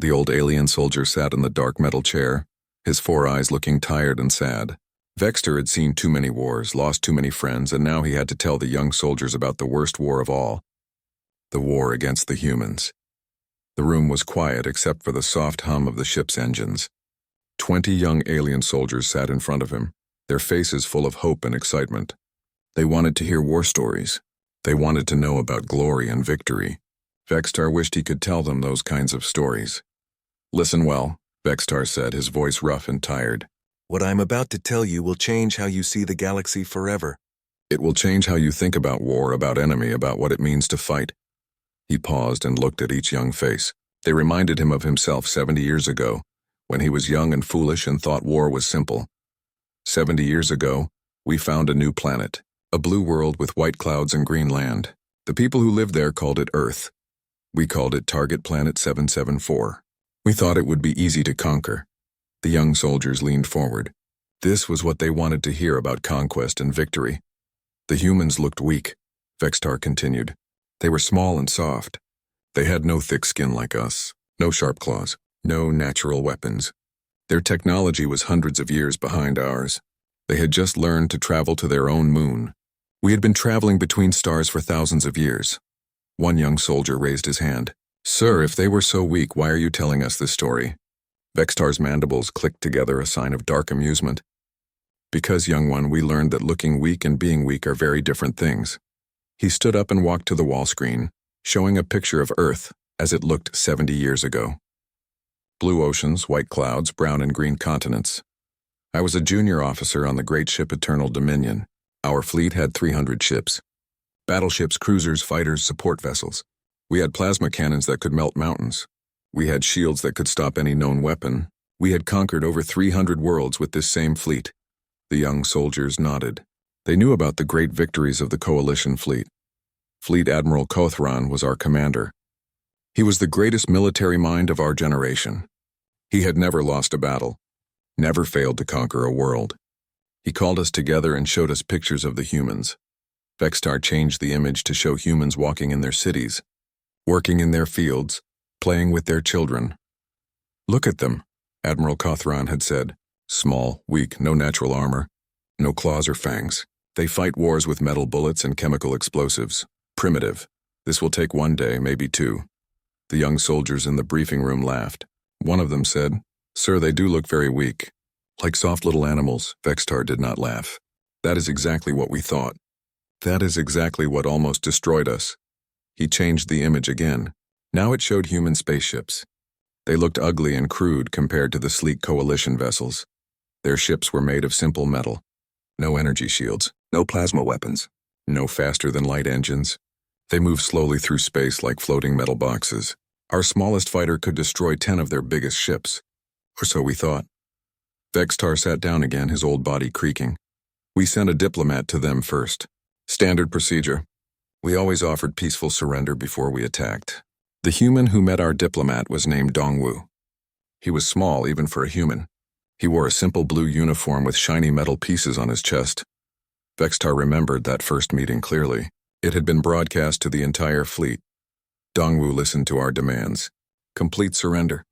The old alien soldier sat in the dark metal chair, his four eyes looking tired and sad. Vexter had seen too many wars, lost too many friends, and now he had to tell the young soldiers about the worst war of all, the war against the humans. The room was quiet except for the soft hum of the ship's engines. 20 young alien soldiers sat in front of him, their faces full of hope and excitement. They wanted to hear war stories. They wanted to know about glory and victory. Vextar wished he could tell them those kinds of stories. "Listen well," Vextar said, his voice rough and tired. "What I'm about to tell you will change how you see the galaxy forever." "It will change how you think about war, about enemy, about what it means to fight." He paused and looked at each young face. They reminded him of himself 70 years ago, when he was young and foolish and thought war was simple. 70 years ago, we found a new planet, a blue world with white clouds and green land. The people who lived there called it Earth. We called it Target Planet 774. We thought it would be easy to conquer. The young soldiers leaned forward. This was what they wanted to hear about conquest and victory. The humans looked weak, Vextar continued. They were small and soft. They had no thick skin like us, no sharp claws, no natural weapons. Their technology was hundreds of years behind ours. They had just learned to travel to their own moon. We had been traveling between stars for thousands of years. One young soldier raised his hand. "Sir, if they were so weak, why are you telling us this story?" Vextar's mandibles clicked together, a sign of dark amusement. "Because, young one, we learned that looking weak and being weak are very different things." He stood up and walked to the wall screen, showing a picture of Earth as it looked 70 years ago. Blue oceans, white clouds, brown and green continents. I was a junior officer on the great ship Eternal Dominion. Our fleet had 300 ships. Battleships, cruisers, fighters, support vessels. We had plasma cannons that could melt mountains. We had shields that could stop any known weapon. We had conquered over 300 worlds with this same fleet. The young soldiers nodded. They knew about the great victories of the Coalition fleet. Fleet Admiral Kothran was our commander. He was the greatest military mind of our generation. He had never lost a battle, never failed to conquer a world. He called us together and showed us pictures of the humans. Vextar changed the image to show humans walking in their cities, working in their fields, playing with their children. "Look at them," Admiral Kothran had said. "Small, weak, no natural armor, no claws or fangs. They fight wars with metal bullets and chemical explosives. Primitive. This will take one day, maybe two." The young soldiers in the briefing room laughed. One of them said, "Sir, they do look very weak. Like soft little animals." Vextar did not laugh. "That is exactly what we thought. That is exactly what almost destroyed us." He changed the image again. Now it showed human spaceships. They looked ugly and crude compared to the sleek Coalition vessels. Their ships were made of simple metal. No energy shields, no plasma weapons, no faster-than-light engines. They moved slowly through space like floating metal boxes. Our smallest fighter could destroy 10 of their biggest ships. Or so we thought. Vextar sat down again, his old body creaking. "We sent a diplomat to them first. Standard procedure. We always offered peaceful surrender before we attacked. The human who met our diplomat was named Dongwu. He was small even for a human. He wore a simple blue uniform with shiny metal pieces on his chest. Vextar remembered that first meeting clearly. It had been broadcast to the entire fleet. Dongwu listened to our demands. Complete surrender.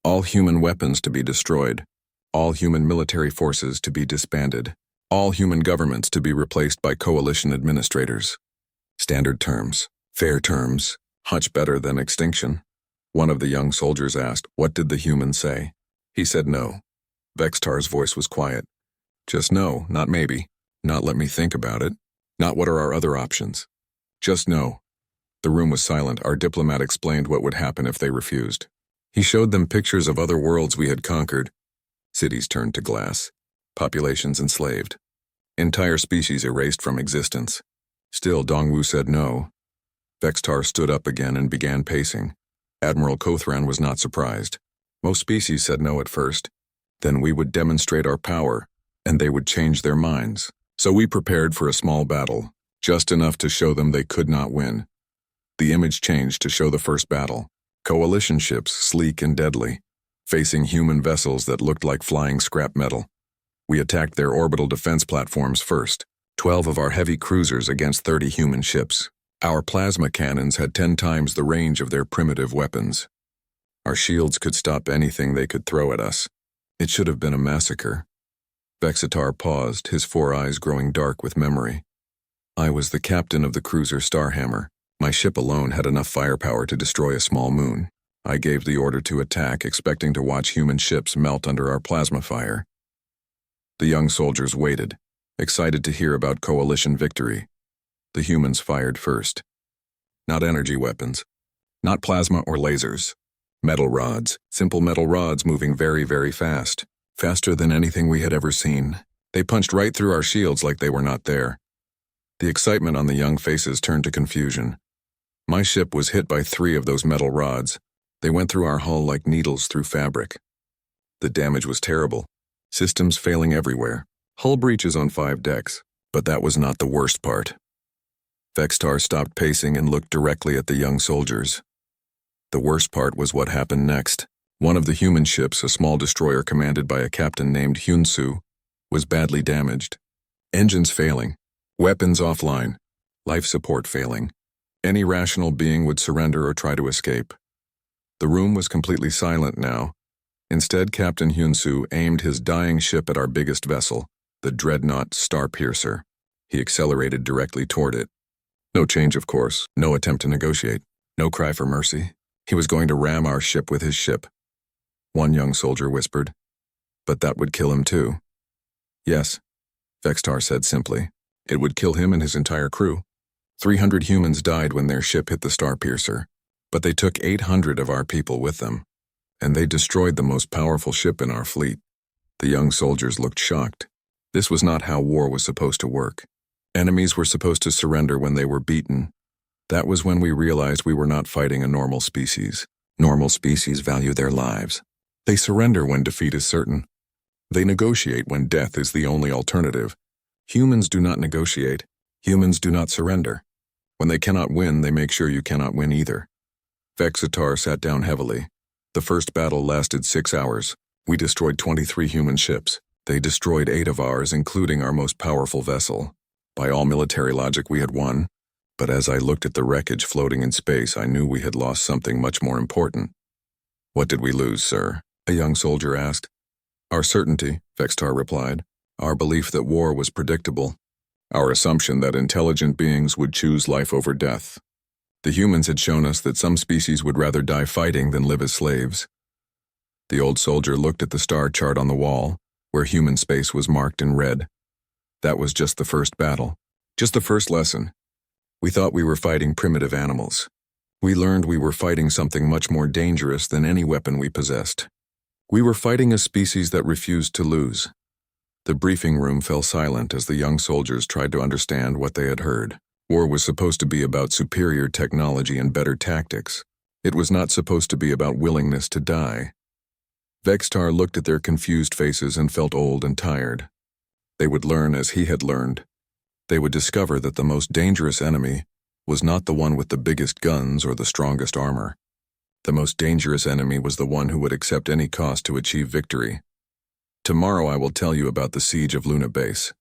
All human weapons to be destroyed. All human military forces to be disbanded. All human governments to be replaced by Coalition administrators. Standard terms. Fair terms. Much better than extinction." One of the young soldiers asked, "What did the human say?" He said no. Vextar's voice was quiet. "Just no, not maybe. Not let me think about it. Not what are our other options. Just no." The room was silent. Our diplomat explained what would happen if they refused. He showed them pictures of other worlds we had conquered. Cities turned to glass. Populations enslaved. Entire species erased from existence. Still, Dongwu said no. Vextar stood up again and began pacing. Admiral Kothran was not surprised. Most species said no at first. Then we would demonstrate our power, and they would change their minds. So we prepared for a small battle, just enough to show them they could not win. The image changed to show the first battle. Coalition ships, sleek and deadly, facing human vessels that looked like flying scrap metal. We attacked their orbital defense platforms first, 12 of our heavy cruisers against 30 human ships. Our plasma cannons had 10 times the range of their primitive weapons. Our shields could stop anything they could throw at us. It should have been a massacre. Vexitar paused, his 4 eyes growing dark with memory. I was the captain of the cruiser Starhammer. My ship alone had enough firepower to destroy a small moon. I gave the order to attack, expecting to watch human ships melt under our plasma fire. The young soldiers waited, excited to hear about coalition victory. The humans fired first. Not energy weapons. Not plasma or lasers. Metal rods, simple metal rods moving very, very fast. Faster than anything we had ever seen. They punched right through our shields like they were not there. The excitement on the young faces turned to confusion. My ship was hit by 3 of those metal rods. They went through our hull like needles through fabric. The damage was terrible. Systems failing everywhere. Hull breaches on 5 decks. But that was not the worst part. Vexitar stopped pacing and looked directly at the young soldiers. The worst part was what happened next. One of the human ships, a small destroyer commanded by a captain named Hyunsu, was badly damaged. Engines failing. Weapons offline. Life support failing. Any rational being would surrender or try to escape. The room was completely silent now. Instead, Captain Hyunsu aimed his dying ship at our biggest vessel, the dreadnought Starpiercer. He accelerated directly toward it. No change, of course. No attempt to negotiate. No cry for mercy. He was going to ram our ship with his ship. One young soldier whispered. But that would kill him too. Yes, Vexitar said simply. It would kill him and his entire crew. 300 humans died when their ship hit the Starpiercer, but they took 800 of our people with them, and they destroyed the most powerful ship in our fleet. The young soldiers looked shocked. This was not how war was supposed to work. Enemies were supposed to surrender when they were beaten. That was when we realized we were not fighting a normal species. Normal species value their lives. They surrender when defeat is certain. They negotiate when death is the only alternative. Humans do not negotiate. Humans do not surrender. When they cannot win, they make sure you cannot win either. Vexitar sat down heavily. The first battle lasted 6 hours. We destroyed 23 human ships. They destroyed 8 of ours, including our most powerful vessel. By all military logic, we had won. But as I looked at the wreckage floating in space, I knew we had lost something much more important. What did we lose, sir? A young soldier asked. Our certainty, Vexitar replied. Our belief that war was predictable. Our assumption that intelligent beings would choose life over death. The humans had shown us that some species would rather die fighting than live as slaves. The old soldier looked at the star chart on the wall, where human space was marked in red. That was just the first battle. Just the first lesson. We thought we were fighting primitive animals. We learned we were fighting something much more dangerous than any weapon we possessed. We were fighting a species that refused to lose. The briefing room fell silent as the young soldiers tried to understand what they had heard. War was supposed to be about superior technology and better tactics. It was not supposed to be about willingness to die. Vexitar looked at their confused faces and felt old and tired. They would learn as he had learned. They would discover that the most dangerous enemy was not the one with the biggest guns or the strongest armor. The most dangerous enemy was the one who would accept any cost to achieve victory. Tomorrow I will tell you about the siege of Luna Base,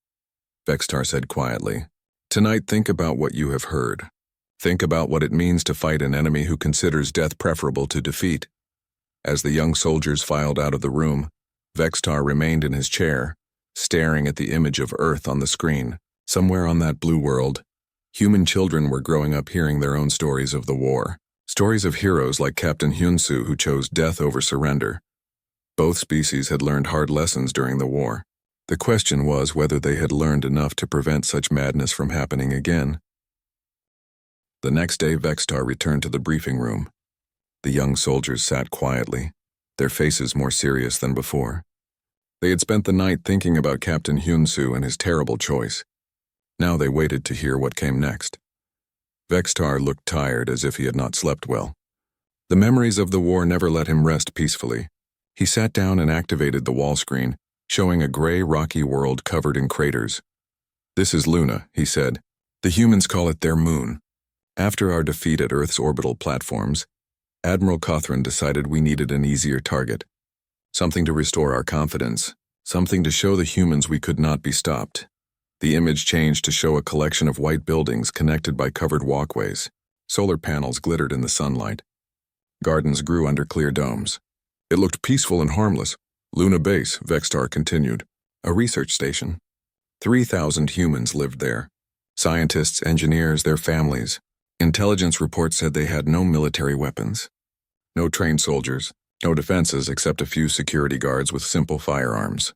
Vexitar said quietly. Tonight think about what you have heard. Think about what it means to fight an enemy who considers death preferable to defeat. As the young soldiers filed out of the room, Vexitar remained in his chair, staring at the image of Earth on the screen. Somewhere on that blue world, human children were growing up hearing their own stories of the war. Stories of heroes like Captain Hyunsu who chose death over surrender. Both species had learned hard lessons during the war. The question was whether they had learned enough to prevent such madness from happening again. The next day, Vexitar returned to the briefing room. The young soldiers sat quietly, their faces more serious than before. They had spent the night thinking about Captain Hyunsu and his terrible choice. Now they waited to hear what came next. Vexitar looked tired, as if he had not slept well. The memories of the war never let him rest peacefully. He sat down and activated the wall screen, showing a gray, rocky world covered in craters. This is Luna, he said. The humans call it their moon. After our defeat at Earth's orbital platforms, Admiral Cothran decided we needed an easier target. Something to restore our confidence. Something to show the humans we could not be stopped. The image changed to show a collection of white buildings connected by covered walkways. Solar panels glittered in the sunlight. Gardens grew under clear domes. It looked peaceful and harmless. Luna Base, Vextar continued. A research station. 3,000 humans lived there. Scientists, engineers, their families. Intelligence reports said they had no military weapons. No trained soldiers. No defenses except a few security guards with simple firearms.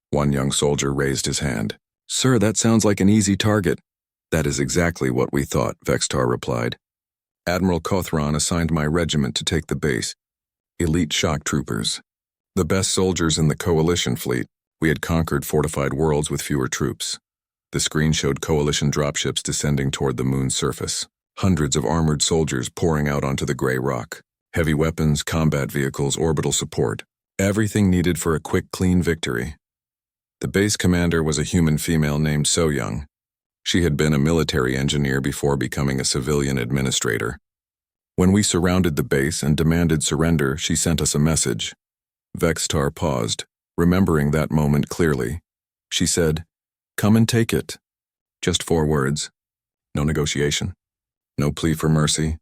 One young soldier raised his hand. "Sir, that sounds like an easy target." "That is exactly what we thought," Vextar replied. "Admiral Kothron assigned my regiment to take the base. Elite shock troopers. The best soldiers in the Coalition fleet. We had conquered fortified worlds with fewer troops." The screen showed Coalition dropships descending toward the moon's surface. Hundreds of armored soldiers pouring out onto the gray rock. Heavy weapons, combat vehicles, orbital support. Everything needed for a quick, clean victory. The base commander was a human female named So-Young. She had been a military engineer before becoming a civilian administrator. When we surrounded the base and demanded surrender, she sent us a message. Vextar paused, remembering that moment clearly. She said, "Come and take it." Just 4 words. No negotiation. No plea for mercy.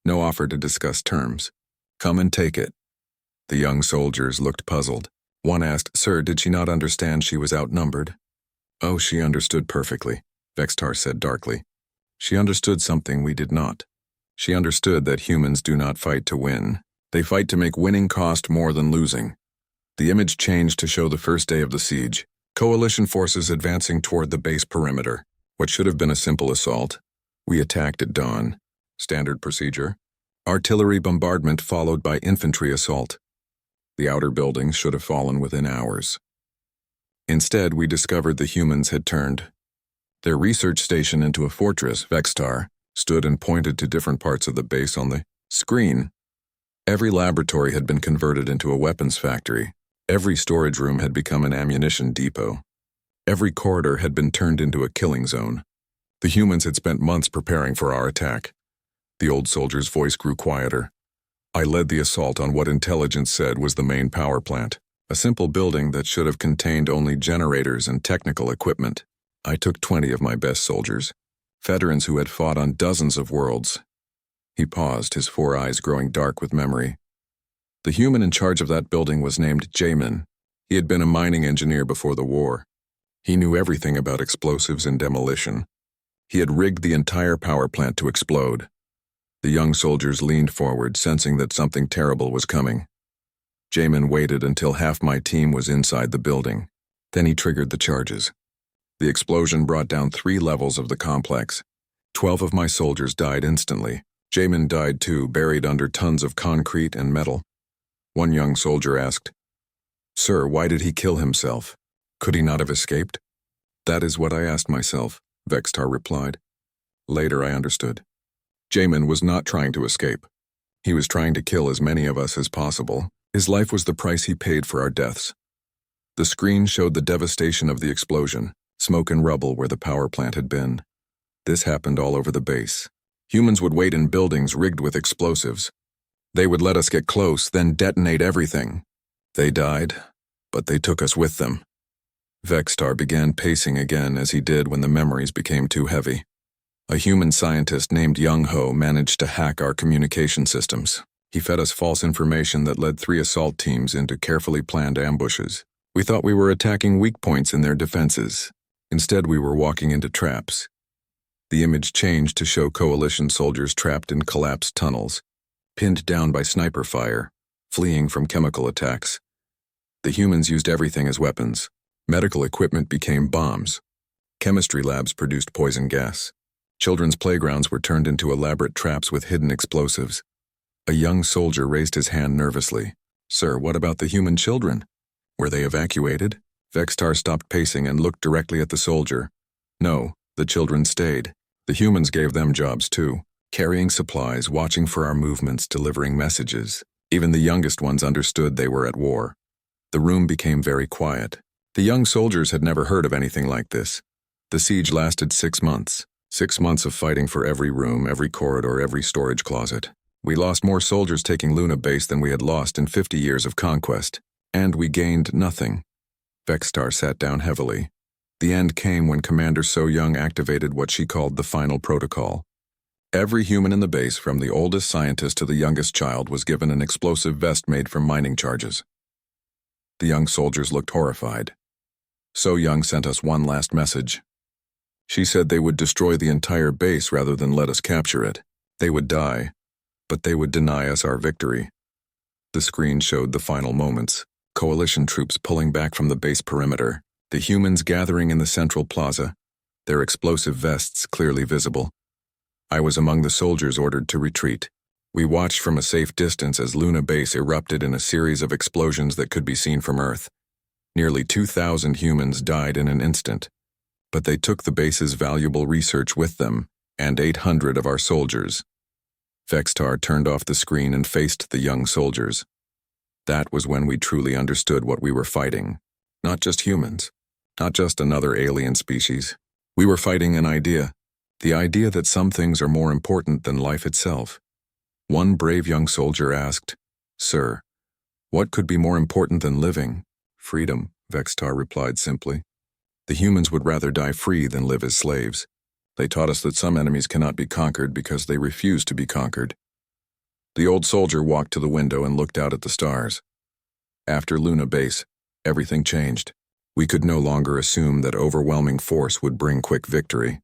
No offer to discuss terms. Come and take it. The young soldiers looked puzzled. One asked, "Sir, did she not understand she was outnumbered?" "Oh, she understood perfectly," Vextar said darkly. "She understood something we did not. She understood that humans do not fight to win. They fight to make winning cost more than losing." The image changed to show the first day of the siege. Coalition forces advancing toward the base perimeter. What should have been a simple assault. We attacked at dawn. Standard procedure. Artillery bombardment followed by infantry assault. The outer buildings should have fallen within hours. Instead, we discovered the humans had turned their research station into a fortress. Vextar stood and pointed to different parts of the base on the screen. Every laboratory had been converted into a weapons factory. Every storage room had become an ammunition depot. Every corridor had been turned into a killing zone. The humans had spent months preparing for our attack. The old soldier's voice grew quieter. "I led the assault on what intelligence said was the main power plant, a simple building that should have contained only generators and technical equipment. I took 20 of my best soldiers, veterans who had fought on dozens of worlds." He paused, his 4 eyes growing dark with memory. The human in charge of that building was named Jamin. He had been a mining engineer before the war. He knew everything about explosives and demolition. He had rigged the entire power plant to explode. The young soldiers leaned forward, sensing that something terrible was coming. Jamin waited until half my team was inside the building. Then he triggered the charges. The explosion brought down 3 levels of the complex. 12 of my soldiers died instantly. Jamin died too, buried under tons of concrete and metal. One young soldier asked, "Sir, why did he kill himself? Could he not have escaped?" "That is what I asked myself," Vextar replied. Later I understood. Jamin was not trying to escape. He was trying to kill as many of us as possible. His life was the price he paid for our deaths. The screen showed the devastation of the explosion, smoke and rubble where the power plant had been. This happened all over the base. Humans would wait in buildings rigged with explosives. They would let us get close, then detonate everything. They died, but they took us with them. Vextar began pacing again as he did when the memories became too heavy. A human scientist named Young Ho managed to hack our communication systems. He fed us false information that led 3 assault teams into carefully planned ambushes. We thought we were attacking weak points in their defenses. Instead, we were walking into traps. The image changed to show Coalition soldiers trapped in collapsed tunnels, pinned down by sniper fire, fleeing from chemical attacks. The humans used everything as weapons. Medical equipment became bombs. Chemistry labs produced poison gas. Children's playgrounds were turned into elaborate traps with hidden explosives. A young soldier raised his hand nervously. "Sir, what about the human children? Were they evacuated?" Vextar stopped pacing and looked directly at the soldier. "No, the children stayed. The humans gave them jobs too, carrying supplies, watching for our movements, delivering messages. Even the youngest ones understood they were at war." The room became very quiet. The young soldiers had never heard of anything like this. The siege lasted 6 months. 6 months of fighting for every room, every corridor, every storage closet. We lost more soldiers taking Luna Base than we had lost in 50 years of conquest. And we gained nothing. Vextar sat down heavily. The end came when Commander So-Young activated what she called the final protocol. Every human in the base, from the oldest scientist to the youngest child, was given an explosive vest made from mining charges. The young soldiers looked horrified. So Young sent us one last message. She said they would destroy the entire base rather than let us capture it. They would die, but they would deny us our victory. The screen showed the final moments. Coalition troops pulling back from the base perimeter, the humans gathering in the central plaza, their explosive vests clearly visible. I was among the soldiers ordered to retreat. We watched from a safe distance as Luna Base erupted in a series of explosions that could be seen from Earth. Nearly 2,000 humans died in an instant, but they took the base's valuable research with them, and 800 of our soldiers. Vextar turned off the screen and faced the young soldiers. That was when we truly understood what we were fighting. Not just humans, not just another alien species. We were fighting an idea. The idea that some things are more important than life itself. One brave young soldier asked, "Sir, what could be more important than living?" "Freedom," Vextar replied simply. "The humans would rather die free than live as slaves. They taught us that some enemies cannot be conquered because they refuse to be conquered." The old soldier walked to the window and looked out at the stars. After Luna Base, everything changed. We could no longer assume that overwhelming force would bring quick victory.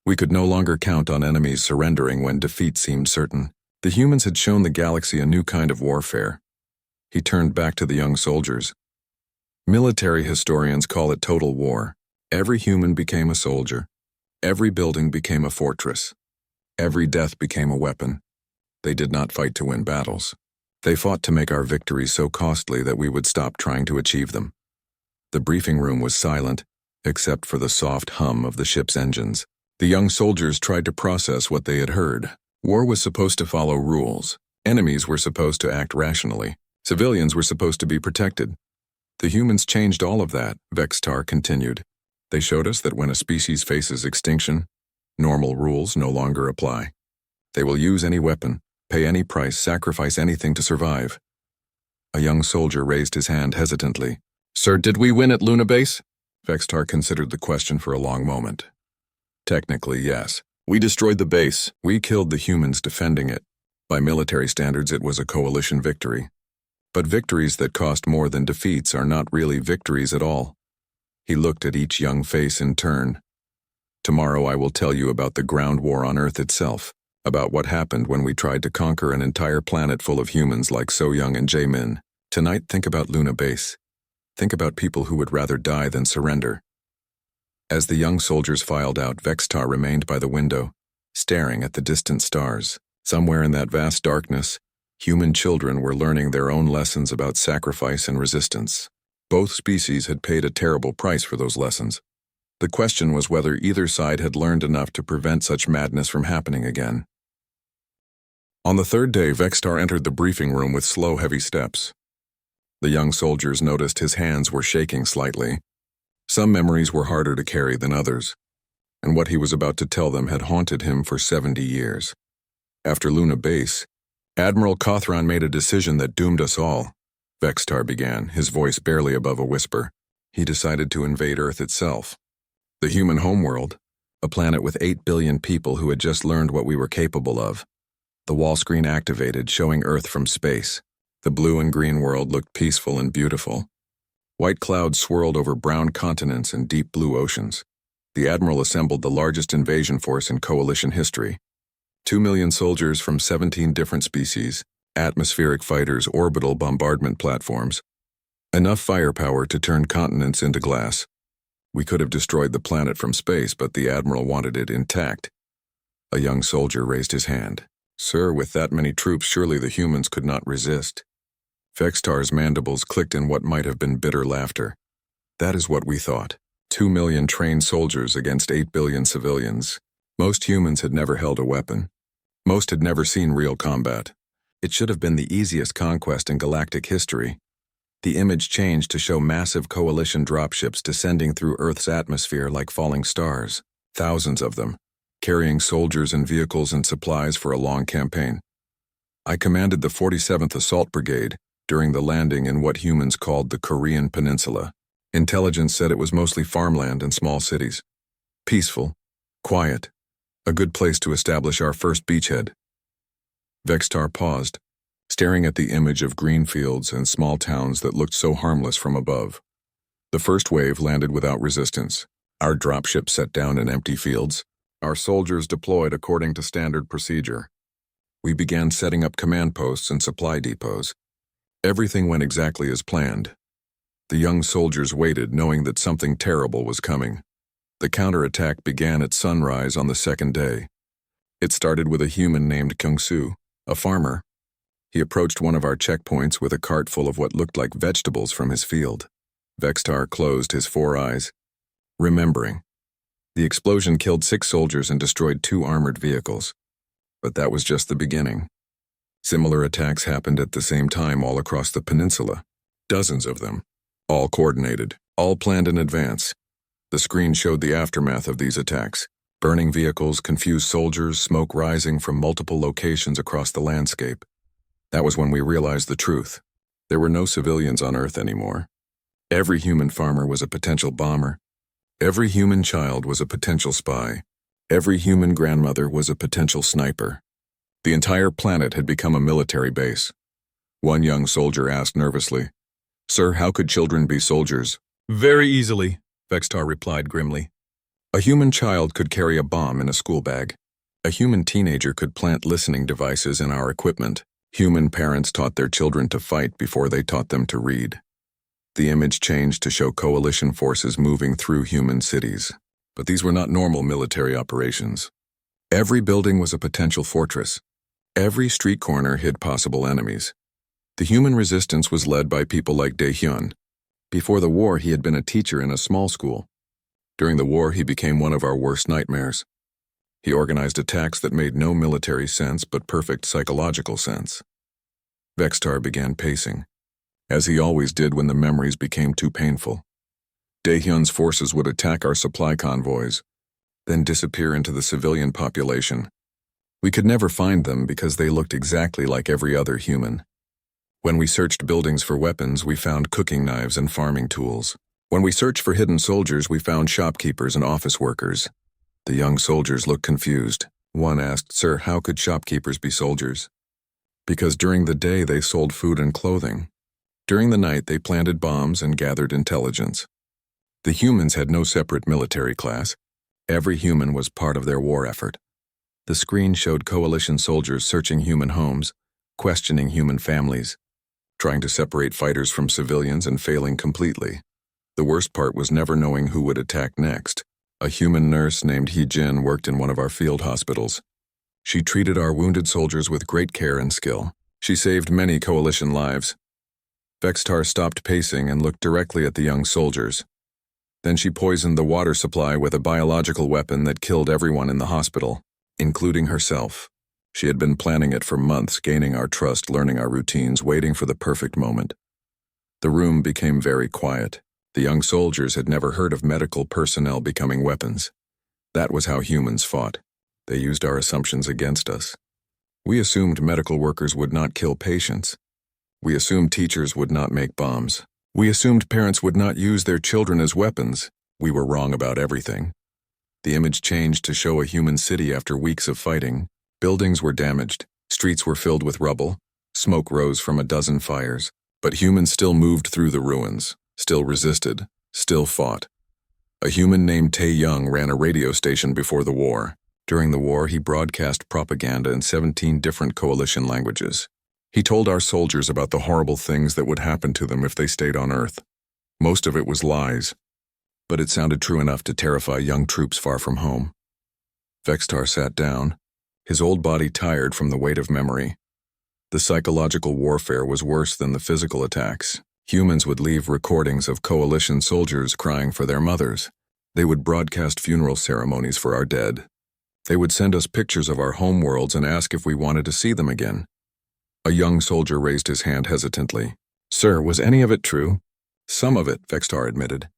We could no longer count on enemies surrendering when defeat seemed certain. The humans had shown the galaxy a new kind of warfare. He turned back to the young soldiers. Military historians call it total war. Every human became a soldier. Every building became a fortress. Every death became a weapon. They did not fight to win battles. They fought to make our victories so costly that we would stop trying to achieve them. The briefing room was silent, except for the soft hum of the ship's engines. The young soldiers tried to process what they had heard. War was supposed to follow rules. Enemies were supposed to act rationally. Civilians were supposed to be protected. The humans changed all of that, Vextar continued. They showed us that when a species faces extinction, normal rules no longer apply. They will use any weapon, pay any price, sacrifice anything to survive. A young soldier raised his hand hesitantly. "Sir, did we win at Luna Base?" Vextar considered the question for a long moment. "Technically, yes. We destroyed the base. We killed the humans defending it. By military standards, it was a coalition victory. But victories that cost more than defeats are not really victories at all." He looked at each young face in turn. "Tomorrow I will tell you about the ground war on Earth itself, about what happened when we tried to conquer an entire planet full of humans like So Young and Jae-min. Tonight, think about Luna Base. Think about people who would rather die than surrender." As the young soldiers filed out, Vextar remained by the window, staring at the distant stars. Somewhere in that vast darkness, human children were learning their own lessons about sacrifice and resistance. Both species had paid a terrible price for those lessons. The question was whether either side had learned enough to prevent such madness from happening again. On the third day, Vextar entered the briefing room with slow, heavy steps. The young soldiers noticed his hands were shaking slightly. Some memories were harder to carry than others, and what he was about to tell them had haunted him for 70 years. After Luna Base, Admiral Cothran made a decision that doomed us all. Vextar began, his voice barely above a whisper. He decided to invade Earth itself. The human homeworld, a planet with 8 billion people who had just learned what we were capable of. The wall screen activated, showing Earth from space. The blue and green world looked peaceful and beautiful. White clouds swirled over brown continents and deep blue oceans. The Admiral assembled the largest invasion force in Coalition history. 2 million soldiers from 17 different species, atmospheric fighters, orbital bombardment platforms. Enough firepower to turn continents into glass. We could have destroyed the planet from space, but the Admiral wanted it intact. A young soldier raised his hand. "Sir, with that many troops, surely the humans could not resist." Vextar's mandibles clicked in what might have been bitter laughter. "That is what we thought. 2 million trained soldiers against 8 billion civilians. Most humans had never held a weapon. Most had never seen real combat. It should have been the easiest conquest in galactic history." The image changed to show massive coalition dropships descending through Earth's atmosphere like falling stars. Thousands of them, carrying soldiers and vehicles and supplies for a long campaign. I commanded the 47th Assault Brigade during the landing in what humans called the Korean Peninsula. Intelligence said it was mostly farmland and small cities. Peaceful, quiet, A good place to establish our first beachhead. Vextar paused, staring at the image of green fields and small towns that looked so harmless from above. The first wave landed without resistance. Our dropship set down in empty fields. Our soldiers deployed according to standard procedure. We began setting up command posts and supply depots. Everything went exactly as planned. The young soldiers waited, knowing that something terrible was coming. The counterattack began at sunrise on the second day. It started with a human named Kyung-soo, a farmer. He approached one of our checkpoints with a cart full of what looked like vegetables from his field. Vextar closed his 4 eyes, remembering. The explosion killed 6 soldiers and destroyed 2 armored vehicles. But that was just the beginning. Similar attacks happened at the same time all across the peninsula. Dozens of them. All coordinated, all planned in advance. The screen showed the aftermath of these attacks. Burning vehicles, confused soldiers, smoke rising from multiple locations across the landscape. That was when we realized the truth. There were no civilians on Earth anymore. Every human farmer was a potential bomber. Every human child was a potential spy. Every human grandmother was a potential sniper. The entire planet had become a military base. One young soldier asked nervously, "Sir, how could children be soldiers?" "Very easily," Vextar replied grimly. A human child could carry a bomb in a school bag. A human teenager could plant listening devices in our equipment. Human parents taught their children to fight before they taught them to read. The image changed to show coalition forces moving through human cities. But these were not normal military operations. Every building was a potential fortress. Every street corner hid possible enemies. The human resistance was led by people like Dae-hyun. Before the war, he had been a teacher in a small school. During the war, he became one of our worst nightmares. He organized attacks that made no military sense but perfect psychological sense. Vextar began pacing, as he always did when the memories became too painful. Dae-hyun's forces would attack our supply convoys, then disappear into the civilian population. We could never find them because they looked exactly like every other human. When we searched buildings for weapons, we found cooking knives and farming tools. When we searched for hidden soldiers, we found shopkeepers and office workers. The young soldiers looked confused. One asked, "Sir, how could shopkeepers be soldiers?" Because during the day they sold food and clothing. During the night they planted bombs and gathered intelligence. The humans had no separate military class. Every human was part of their war effort. The screen showed coalition soldiers searching human homes, questioning human families, trying to separate fighters from civilians and failing completely. The worst part was never knowing who would attack next. A human nurse named Hee-jin worked in one of our field hospitals. She treated our wounded soldiers with great care and skill. She saved many coalition lives. Vextar stopped pacing and looked directly at the young soldiers. Then she poisoned the water supply with a biological weapon that killed everyone in the hospital, including herself. She had been planning it for months, gaining our trust, learning our routines, waiting for the perfect moment. The room became very quiet. The young soldiers had never heard of medical personnel becoming weapons. That was how humans fought. They used our assumptions against us. We assumed medical workers would not kill patients. We assumed teachers would not make bombs. We assumed parents would not use their children as weapons. We were wrong about everything. The image changed to show a human city after weeks of fighting. Buildings were damaged. Streets were filled with rubble. Smoke rose from a dozen fires. But humans still moved through the ruins, still resisted, still fought. A human named Tae-young ran a radio station before the war. During the war, he broadcast propaganda in 17 different coalition languages. He told our soldiers about the horrible things that would happen to them if they stayed on Earth. Most of it was lies, but it sounded true enough to terrify young troops far from home. Vextar sat down, his old body tired from the weight of memory. The psychological warfare was worse than the physical attacks. Humans would leave recordings of coalition soldiers crying for their mothers. They would broadcast funeral ceremonies for our dead. They would send us pictures of our home worlds and ask if we wanted to see them again. A young soldier raised his hand hesitantly. "Sir, was any of it true?" "Some of it," Vextar admitted.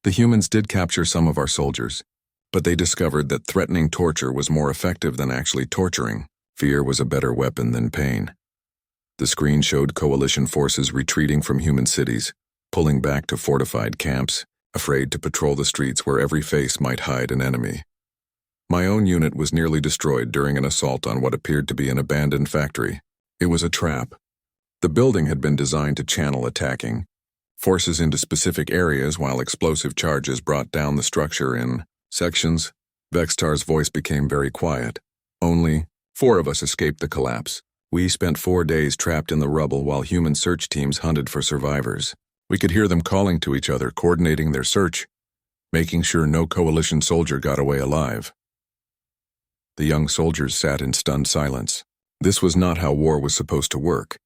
The humans did capture some of our soldiers, but they discovered that threatening torture was more effective than actually torturing. Fear was a better weapon than pain. The screen showed coalition forces retreating from human cities, pulling back to fortified camps, afraid to patrol the streets where every face might hide an enemy. My own unit was nearly destroyed during an assault on what appeared to be an abandoned factory. It was a trap. The building had been designed to channel attacking forces into specific areas while explosive charges brought down the structure in sections. Vextar's voice became very quiet. Only 4 of us escaped the collapse. We spent 4 days trapped in the rubble while human search teams hunted for survivors. We could hear them calling to each other, coordinating their search, making sure no coalition soldier got away alive. The young soldiers sat in stunned silence. This was not how war was supposed to work.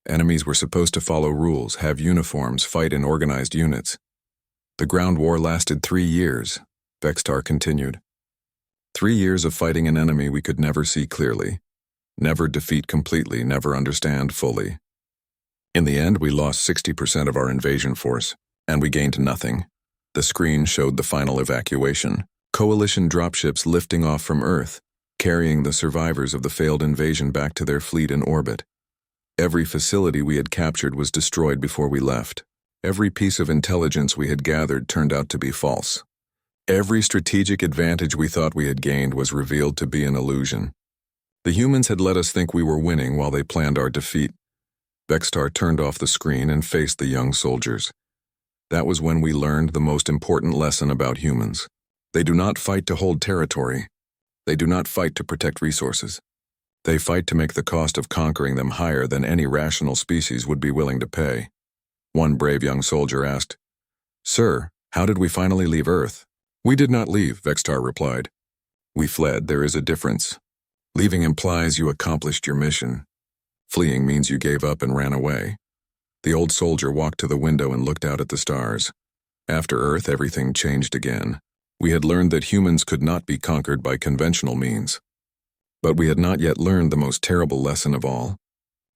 Enemies were supposed to follow rules, have uniforms, fight in organized units. The ground war lasted 3 years, Vextar continued. 3 years of fighting an enemy we could never see clearly, never defeat completely, never understand fully. In the end, we lost 60% of our invasion force, and we gained nothing. The screen showed the final evacuation. Coalition dropships lifting off from Earth, carrying the survivors of the failed invasion back to their fleet in orbit. Every facility we had captured was destroyed before we left. Every piece of intelligence we had gathered turned out to be false. Every strategic advantage we thought we had gained was revealed to be an illusion. The humans had let us think we were winning while they planned our defeat. Vextar turned off the screen and faced the young soldiers. That was when we learned the most important lesson about humans. They do not fight to hold territory. They do not fight to protect resources. They fight to make the cost of conquering them higher than any rational species would be willing to pay. One brave young soldier asked, "Sir, how did we finally leave Earth?" "We did not leave," Vextar replied. "We fled. There is a difference. Leaving implies you accomplished your mission. Fleeing means you gave up and ran away." The old soldier walked to the window and looked out at the stars. After Earth, everything changed again. We had learned that humans could not be conquered by conventional means. But we had not yet learned the most terrible lesson of all.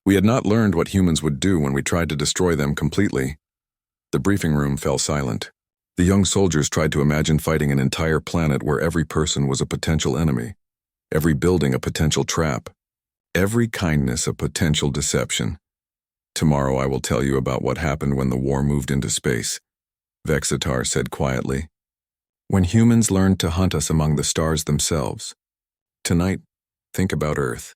We had not learned what humans would do when we tried to destroy them completely. The briefing room fell silent. The young soldiers tried to imagine fighting an entire planet where every person was a potential enemy, every building a potential trap, every kindness a potential deception. "Tomorrow I will tell you about what happened when the war moved into space," Vextar said quietly. "When humans learned to hunt us among the stars themselves. Tonight, think about Earth.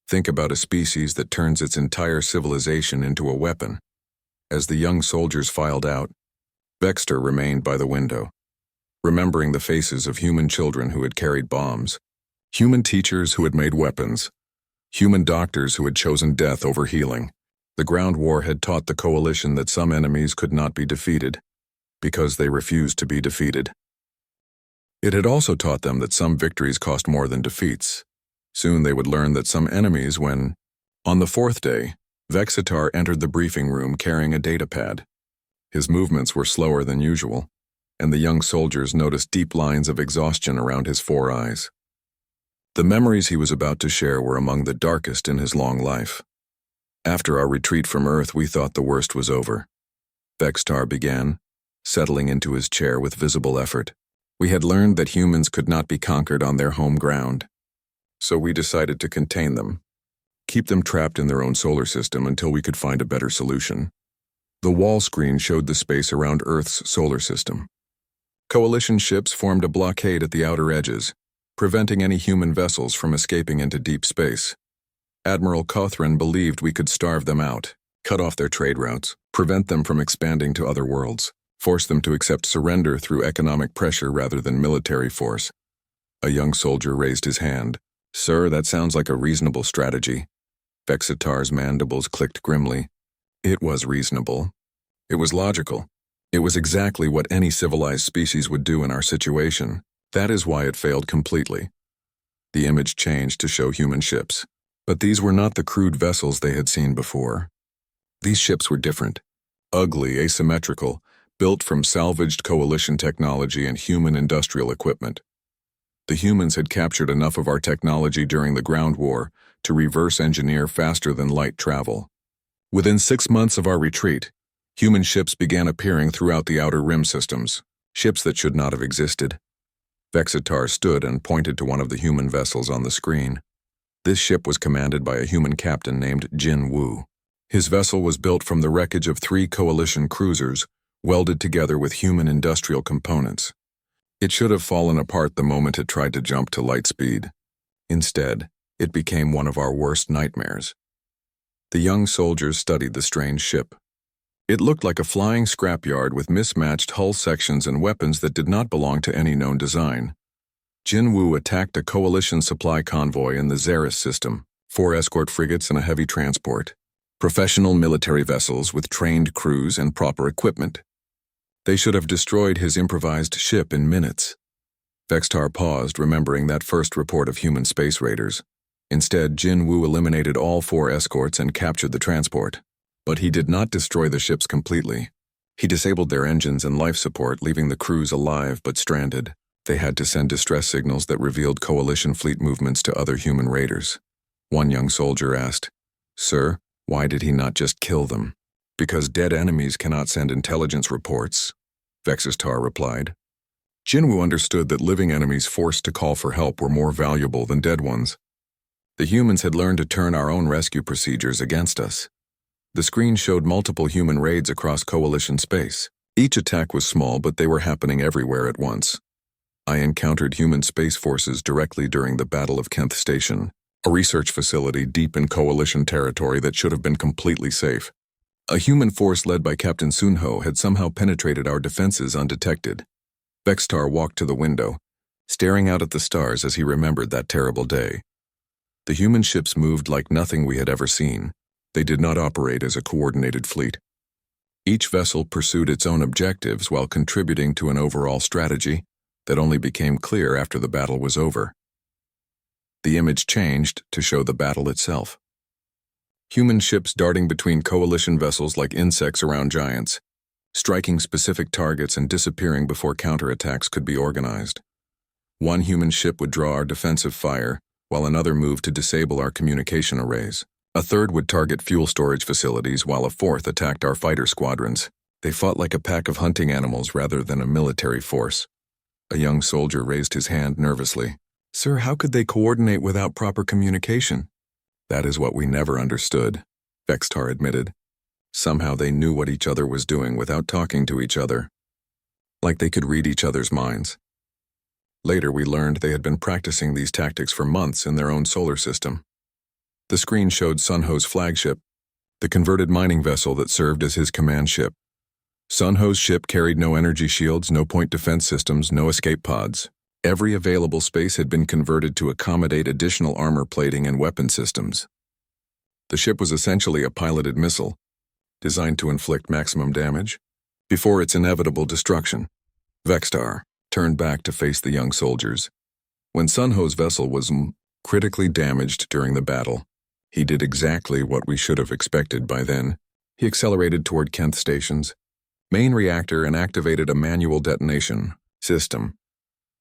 Think about a species that turns its entire civilization into a weapon." As the young soldiers filed out, Vextar remained by the window, remembering the faces of human children who had carried bombs, human teachers who had made weapons, human doctors who had chosen death over healing. The ground war had taught the coalition that some enemies could not be defeated, because they refused to be defeated. It had also taught them that some victories cost more than defeats. Soon they would learn that some enemies when, on the 4th day, Vextar entered the briefing room carrying a data pad. His movements were slower than usual, and the young soldiers noticed deep lines of exhaustion around his 4 eyes. The memories he was about to share were among the darkest in his long life. After our retreat from Earth, we thought the worst was over. Vextar began, settling into his chair with visible effort. We had learned that humans could not be conquered on their home ground. So we decided to contain them, keep them trapped in their own solar system until we could find a better solution. The wall screen showed the space around Earth's solar system. Coalition ships formed a blockade at the outer edges, preventing any human vessels from escaping into deep space. Admiral Cothran believed we could starve them out, cut off their trade routes, prevent them from expanding to other worlds, force them to accept surrender through economic pressure rather than military force. A young soldier raised his hand. "Sir, that sounds like a reasonable strategy." Vextar's mandibles clicked grimly. It was reasonable. It was logical. It was exactly what any civilized species would do in our situation. That is why it failed completely. The image changed to show human ships. But these were not the crude vessels they had seen before. These ships were different. Ugly, asymmetrical, built from salvaged coalition technology and human industrial equipment. The humans had captured enough of our technology during the ground war to reverse engineer faster than light travel. Within 6 months of our retreat, human ships began appearing throughout the outer rim systems, ships that should not have existed. Vextar stood and pointed to one of the human vessels on the screen. This ship was commanded by a human captain named Jin Wu. His vessel was built from the wreckage of 3 coalition cruisers, welded together with human industrial components. It should have fallen apart the moment it tried to jump to light speed. Instead, it became one of our worst nightmares. The young soldiers studied the strange ship. It looked like a flying scrapyard with mismatched hull sections and weapons that did not belong to any known design. Jinwu attacked a coalition supply convoy in the Xeris system, 4 escort frigates and a heavy transport. Professional military vessels with trained crews and proper equipment. They should have destroyed his improvised ship in minutes. Vextar paused, remembering that first report of human space raiders. Instead, Jinwu eliminated all 4 escorts and captured the transport. But he did not destroy the ships completely. He disabled their engines and life support, leaving the crews alive but stranded. They had to send distress signals that revealed coalition fleet movements to other human raiders. One young soldier asked, "Sir, why did he not just kill them?" "Because dead enemies cannot send intelligence reports," Vextar replied. Jinwu understood that living enemies forced to call for help were more valuable than dead ones. The humans had learned to turn our own rescue procedures against us. The screen showed multiple human raids across coalition space. Each attack was small, but they were happening everywhere at once. I encountered human space forces directly during the Battle of Kenth Station, a research facility deep in coalition territory that should have been completely safe. A human force led by Captain Sunho had somehow penetrated our defenses undetected. Vextar walked to the window, staring out at the stars as he remembered that terrible day. The human ships moved like nothing we had ever seen. They did not operate as a coordinated fleet. Each vessel pursued its own objectives while contributing to an overall strategy that only became clear after the battle was over. The image changed to show the battle itself. Human ships darting between coalition vessels like insects around giants, striking specific targets and disappearing before counterattacks could be organized. One human ship would draw our defensive fire, while another moved to disable our communication arrays. A third would target fuel storage facilities, while a fourth attacked our fighter squadrons. They fought like a pack of hunting animals rather than a military force. A young soldier raised his hand nervously. "Sir, how could they coordinate without proper communication?" "That is what we never understood," Vextar admitted. Somehow they knew what each other was doing without talking to each other. Like they could read each other's minds. Later we learned they had been practicing these tactics for months in their own solar system. The screen showed Sunho's flagship, the converted mining vessel that served as his command ship. Sunho's ship carried no energy shields, no point defense systems, no escape pods. Every available space had been converted to accommodate additional armor plating and weapon systems. The ship was essentially a piloted missile, designed to inflict maximum damage before its inevitable destruction. Vextar turned back to face the young soldiers. When Sunho's vessel was critically damaged during the battle, he did exactly what we should have expected by then. He accelerated toward Kenth Station's main reactor and activated a manual detonation system.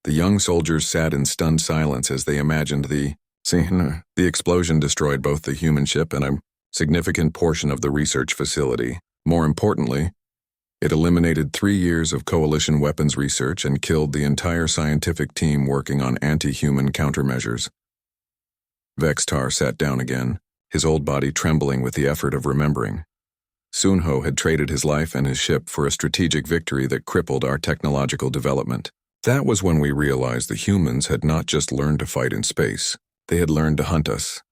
The young soldiers sat in stunned silence as they imagined the explosion destroyed both the human ship and a significant portion of the research facility. More importantly, it eliminated 3 years of coalition weapons research and killed the entire scientific team working on anti-human countermeasures. Vextar sat down again, his old body trembling with the effort of remembering. Sunho had traded his life and his ship for a strategic victory that crippled our technological development. That was when we realized the humans had not just learned to fight in space, they had learned to hunt us.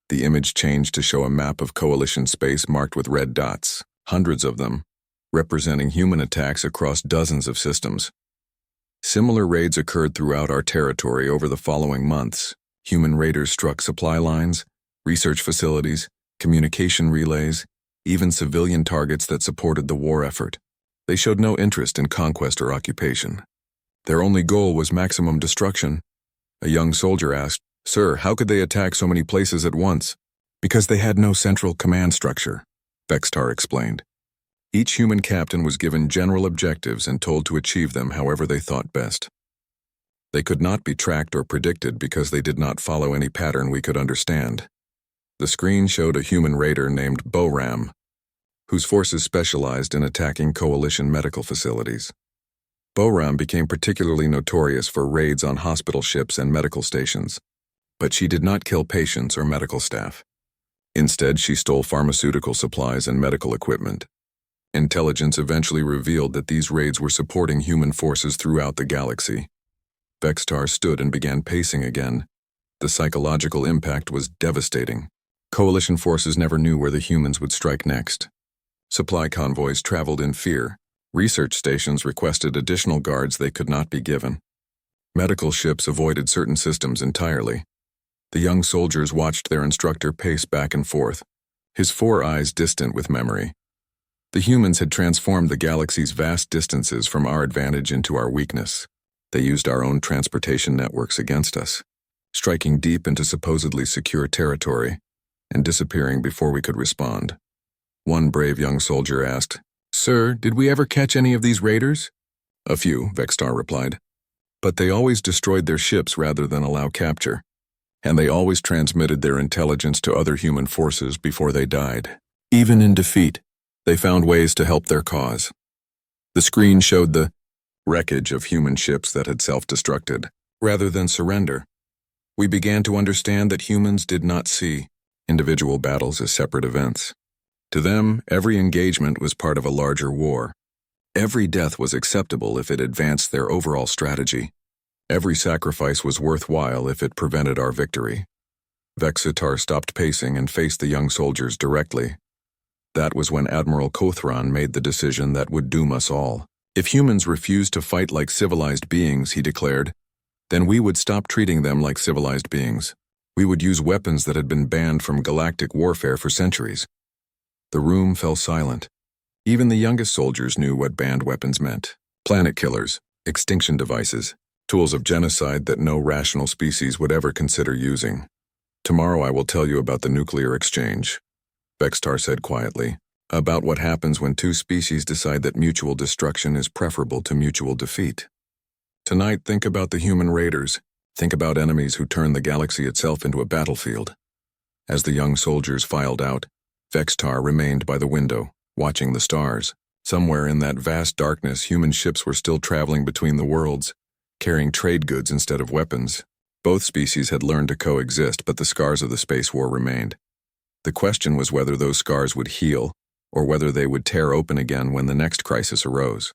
The image changed to show a map of coalition space marked with red dots, hundreds of them, representing human attacks across dozens of systems. Similar raids occurred throughout our territory over the following months. Human raiders struck supply lines, research facilities, communication relays, even civilian targets that supported the war effort. They showed no interest in conquest or occupation. Their only goal was maximum destruction. A young soldier asked, "Sir, how could they attack so many places at once?" "Because they had no central command structure," Vextar explained. Each human captain was given general objectives and told to achieve them however they thought best. They could not be tracked or predicted because they did not follow any pattern we could understand. The screen showed a human raider named Boram, whose forces specialized in attacking coalition medical facilities. Boram became particularly notorious for raids on hospital ships and medical stations. But she did not kill patients or medical staff. Instead, she stole pharmaceutical supplies and medical equipment. Intelligence eventually revealed that these raids were supporting human forces throughout the galaxy. Vextar stood and began pacing again. The psychological impact was devastating. Coalition forces never knew where the humans would strike next. Supply convoys traveled in fear. Research stations requested additional guards they could not be given. Medical ships avoided certain systems entirely. The young soldiers watched their instructor pace back and forth, his 4 eyes distant with memory. The humans had transformed the galaxy's vast distances from our advantage into our weakness. They used our own transportation networks against us, striking deep into supposedly secure territory and disappearing before we could respond. One brave young soldier asked, "Sir, did we ever catch any of these raiders?" "A few," Vextar replied. "But they always destroyed their ships rather than allow capture. And they always transmitted their intelligence to other human forces before they died. Even in defeat, they found ways to help their cause." The screen showed the wreckage of human ships that had self-destructed. Rather than surrender, we began to understand that humans did not see individual battles as separate events. To them, every engagement was part of a larger war. Every death was acceptable if it advanced their overall strategy. Every sacrifice was worthwhile if it prevented our victory. Vexitar stopped pacing and faced the young soldiers directly. That was when Admiral Kothran made the decision that would doom us all. If humans refused to fight like civilized beings, he declared, then we would stop treating them like civilized beings. We would use weapons that had been banned from galactic warfare for centuries. The room fell silent. Even the youngest soldiers knew what banned weapons meant. Planet killers, extinction devices, tools of genocide that no rational species would ever consider using. "Tomorrow I will tell you about the nuclear exchange," Vextar said quietly, "about what happens when 2 species decide that mutual destruction is preferable to mutual defeat. Tonight, think about the human raiders. Think about enemies who turn the galaxy itself into a battlefield." As the young soldiers filed out, Vextar remained by the window, watching the stars. Somewhere in that vast darkness, human ships were still traveling between the worlds, carrying trade goods instead of weapons. Both species had learned to coexist, but the scars of the space war remained. The question was whether those scars would heal, or whether they would tear open again when the next crisis arose.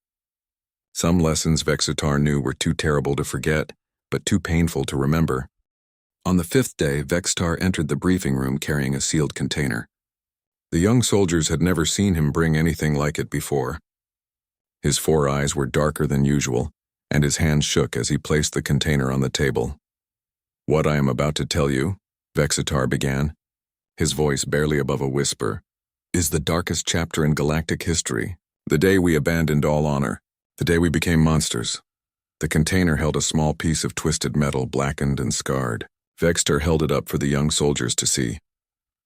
Some lessons Vexitar knew were too terrible to forget, but too painful to remember. On the 5th day, Vextar entered the briefing room carrying a sealed container. The young soldiers had never seen him bring anything like it before. His 4 eyes were darker than usual, and his hands shook as he placed the container on the table. "What I am about to tell you," Vexitar began, his voice barely above a whisper, "is the darkest chapter in galactic history, the day we abandoned all honor, the day we became monsters." The container held a small piece of twisted metal, blackened and scarred. Vextar held it up for the young soldiers to see.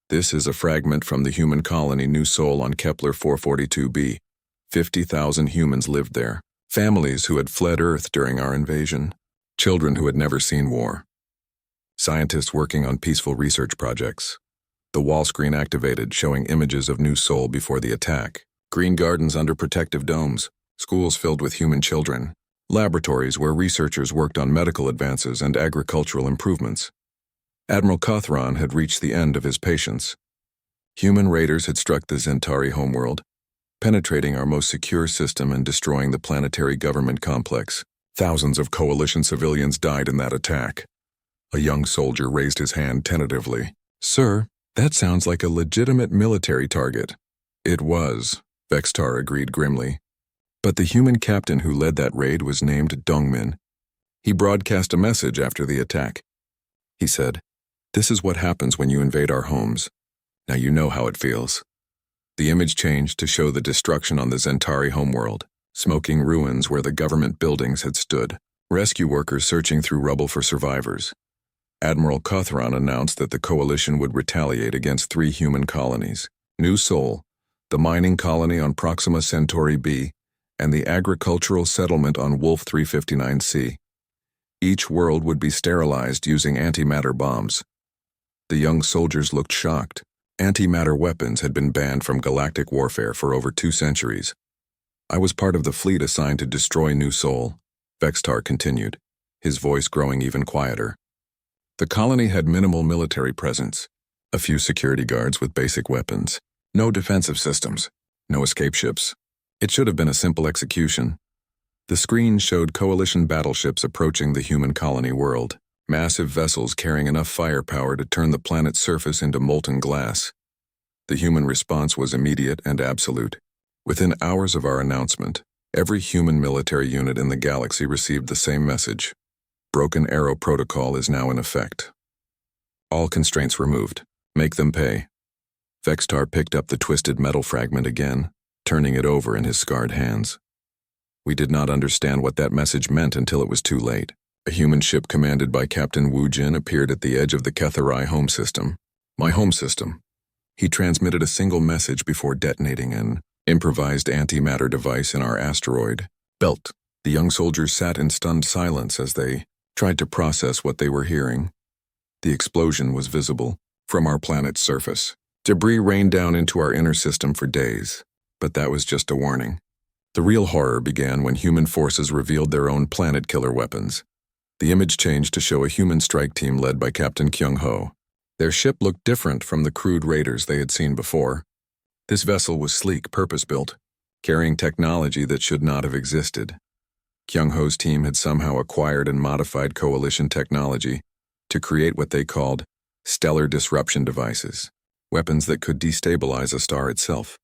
"This is a fragment from the human colony New Sol on Kepler 442b. 50,000 humans lived there. Families who had fled Earth during our invasion. Children who had never seen war. Scientists working on peaceful research projects. The wall screen activated, showing images of New Sol before the attack. Green gardens under protective domes. Schools filled with human children. Laboratories where researchers worked on medical advances and agricultural improvements. Admiral Kothran had reached the end of his patience. Human raiders had struck the Zentari homeworld, penetrating our most secure system and destroying the planetary government complex. Thousands of coalition civilians died in that attack. A young soldier raised his hand tentatively. "Sir, that sounds like a legitimate military target." "It was," Vextar agreed grimly. "But the human captain who led that raid was named Dongmin. He broadcast a message after the attack. He said, 'This is what happens when you invade our homes. Now you know how it feels.' The image changed to show the destruction on the Zentari homeworld, smoking ruins where the government buildings had stood, rescue workers searching through rubble for survivors. Admiral Kothran announced that the coalition would retaliate against 3 human colonies: New Sol, the mining colony on Proxima Centauri b, and the agricultural settlement on Wolf 359c. Each world would be sterilized using antimatter bombs. The young soldiers looked shocked. Antimatter weapons had been banned from galactic warfare for over 2 centuries. "I was part of the fleet assigned to destroy New Sol," Vextar continued, his voice growing even quieter. "The colony had minimal military presence, a few security guards with basic weapons, no defensive systems, no escape ships. It should have been a simple execution. The screen showed coalition battleships approaching the human colony world, massive vessels carrying enough firepower to turn the planet's surface into molten glass. The human response was immediate and absolute. Within hours of our announcement, every human military unit in the galaxy received the same message. Broken Arrow Protocol is now in effect. All constraints removed. Make them pay. Vextar picked up the twisted metal fragment again, turning it over in his scarred hands. We did not understand what that message meant until it was too late. A human ship commanded by Captain Wu Jin appeared at the edge of the Ketharai home system. My home system. He transmitted a single message before detonating an improvised antimatter device in our asteroid belt. The young soldiers sat in stunned silence as they tried to process what they were hearing. The explosion was visible from our planet's surface. Debris rained down into our inner system for days, but that was just a warning. The real horror began when human forces revealed their own planet-killer weapons. The image changed to show a human strike team led by Captain Kyung-ho. Their ship looked different from the crude raiders they had seen before. This vessel was sleek, purpose-built, carrying technology that should not have existed. Kyung-ho's team had somehow acquired and modified coalition technology to create what they called stellar disruption devices, weapons that could destabilize a star itself.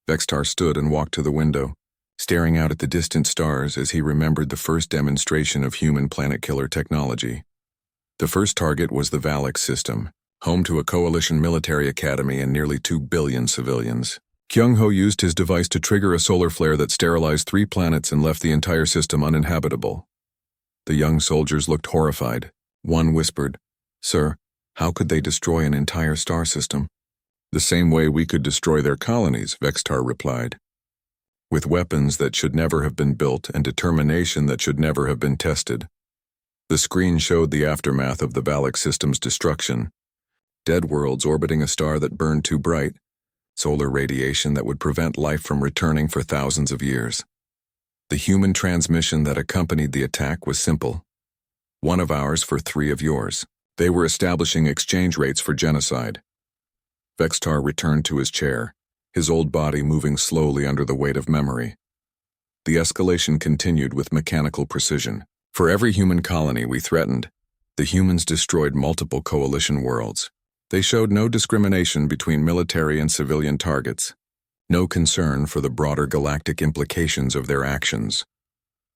Vextar stood and walked to the window, staring out at the distant stars as he remembered the first demonstration of human planet-killer technology. The first target was the Valix system, home to a coalition military academy and nearly 2 billion civilians. Kyung-ho used his device to trigger a solar flare that sterilized 3 planets and left the entire system uninhabitable. The young soldiers looked horrified. One whispered, "Sir, how could they destroy an entire star system?" "The same way we could destroy their colonies," Vextar replied. "With weapons that should never have been built and determination that should never have been tested." The screen showed the aftermath of the Valix system's destruction. Dead worlds orbiting a star that burned too bright, solar radiation that would prevent life from returning for thousands of years. The human transmission that accompanied the attack was simple. 1 of ours for 3 of yours. They were establishing exchange rates for genocide. Vextar returned to his chair, his old body moving slowly under the weight of memory. The escalation continued with mechanical precision. For every human colony we threatened, the humans destroyed multiple coalition worlds. They showed no discrimination between military and civilian targets, no concern for the broader galactic implications of their actions.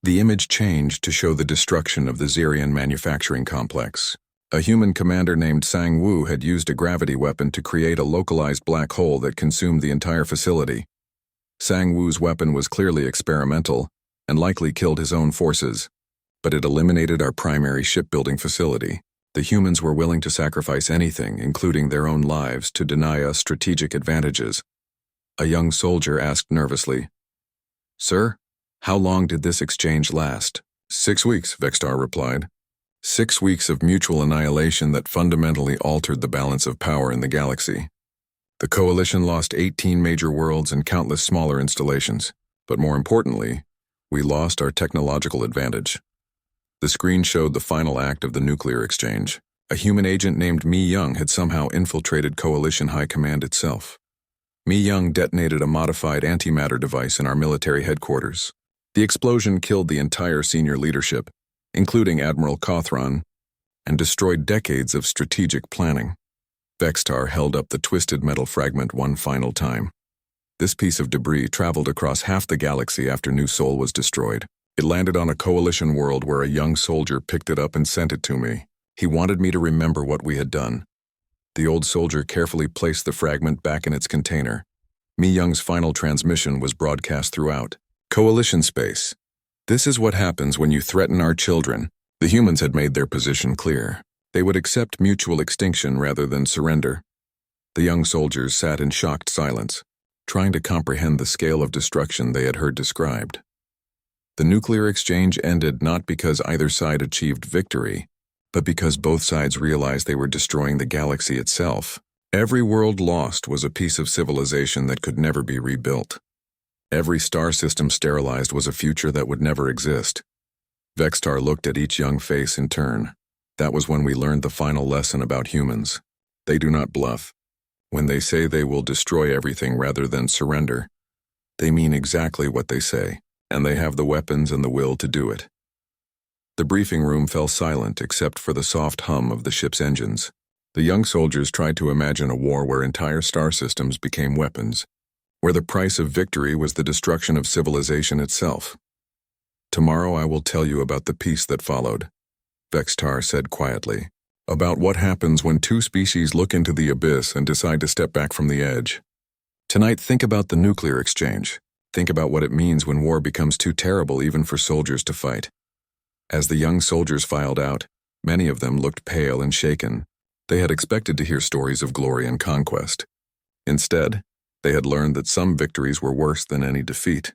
The image changed to show the destruction of the Zirian manufacturing complex. A human commander named Sang Woo had used a gravity weapon to create a localized black hole that consumed the entire facility. Sang Woo's weapon was clearly experimental and likely killed his own forces, but it eliminated our primary shipbuilding facility. The humans were willing to sacrifice anything, including their own lives, to deny us strategic advantages. A young soldier asked nervously, "Sir, how long did this exchange last?" 6 weeks, Vextar replied. 6 weeks of mutual annihilation that fundamentally altered the balance of power in the galaxy. The coalition lost 18 major worlds and countless smaller installations, but more importantly, we lost our technological advantage. The screen showed the final act of the nuclear exchange. A human agent named Mi Young had somehow infiltrated Coalition High Command itself. Mi Young detonated a modified antimatter device in our military headquarters. The explosion killed the entire senior leadership, including Admiral Cawthron, and destroyed decades of strategic planning. Vextar held up the twisted metal fragment one final time. This piece of debris traveled across half the galaxy after New Sol was destroyed. It landed on a coalition world where a young soldier picked it up and sent it to me. He wanted me to remember what we had done. The old soldier carefully placed the fragment back in its container. Mi Young's final transmission was broadcast throughout. Coalition space. This is what happens when you threaten our children. The humans had made their position clear. They would accept mutual extinction rather than surrender. The young soldiers sat in shocked silence, trying to comprehend the scale of destruction they had heard described. The nuclear exchange ended not because either side achieved victory, but because both sides realized they were destroying the galaxy itself. Every world lost was a piece of civilization that could never be rebuilt. Every star system sterilized was a future that would never exist. Vextar looked at each young face in turn. That was when we learned the final lesson about humans. They do not bluff. When they say they will destroy everything rather than surrender, they mean exactly what they say. and they have the weapons and the will to do it. The briefing room fell silent except for the soft hum of the ship's engines. The young soldiers tried to imagine a war where entire star systems became weapons, where the price of victory was the destruction of civilization itself. "Tomorrow I will tell you about the peace that followed," Vextar said quietly, "about what happens when two species look into the abyss and decide to step back from the edge. Tonight, think about the nuclear exchange. Think about what it means when war becomes too terrible even for soldiers to fight." As the young soldiers filed out, many of them looked pale and shaken. They had expected to hear stories of glory and conquest. Instead, they had learned that some victories were worse than any defeat.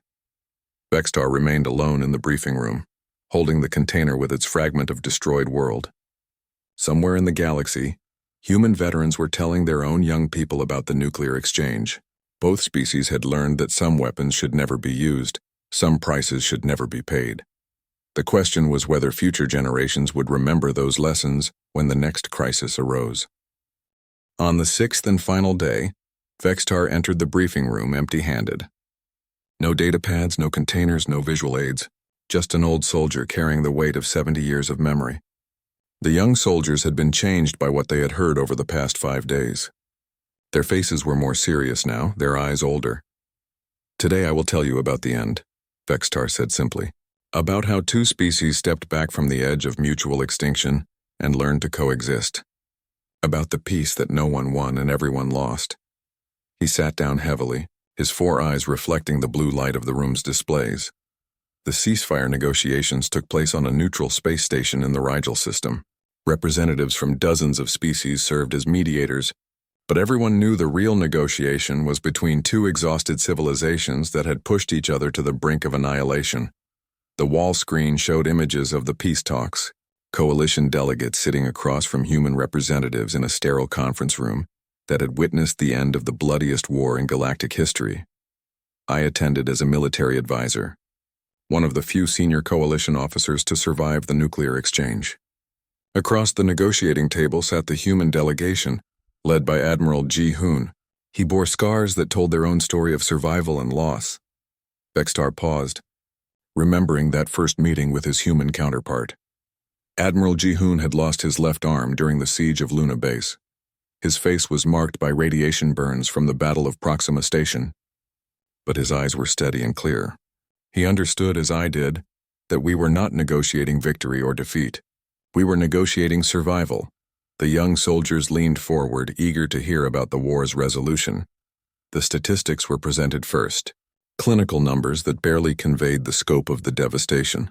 Vextar remained alone in the briefing room, holding the container with its fragment of destroyed world. Somewhere in the galaxy, human veterans were telling their own young people about the nuclear exchange. Both species had learned that some weapons should never be used, some prices should never be paid. The question was whether future generations would remember those lessons when the next crisis arose. On the sixth and final day, Vextar entered the briefing room empty-handed. No data pads, no containers, no visual aids, just an old soldier carrying the weight of 70 years of memory. The young soldiers had been changed by what they had heard over the past 5 days. Their faces were more serious now, their eyes older. "Today I will tell you about the end," Vextar said simply. "About how two species stepped back from the edge of mutual extinction and learned to coexist. About the peace that no one won and everyone lost." He sat down heavily, his 4 eyes reflecting the blue light of the room's displays. The ceasefire negotiations took place on a neutral space station in the Rigel system. Representatives from dozens of species served as mediators, but everyone knew the real negotiation was between two exhausted civilizations that had pushed each other to the brink of annihilation. The wall screen showed images of the peace talks, coalition delegates sitting across from human representatives in a sterile conference room that had witnessed the end of the bloodiest war in galactic history. I attended as a military advisor, one of the few senior coalition officers to survive the nuclear exchange. Across the negotiating table sat the human delegation, led by Admiral Ji-hoon. He bore scars that told their own story of survival and loss. Vextar paused, remembering that first meeting with his human counterpart. Admiral Ji-hoon had lost his left arm during the siege of Luna Base. His face was marked by radiation burns from the Battle of Proxima Station, but his eyes were steady and clear. He understood, as I did, that we were not negotiating victory or defeat. We were negotiating survival. The young soldiers leaned forward, eager to hear about the war's resolution. The statistics were presented first, clinical numbers that barely conveyed the scope of the devastation.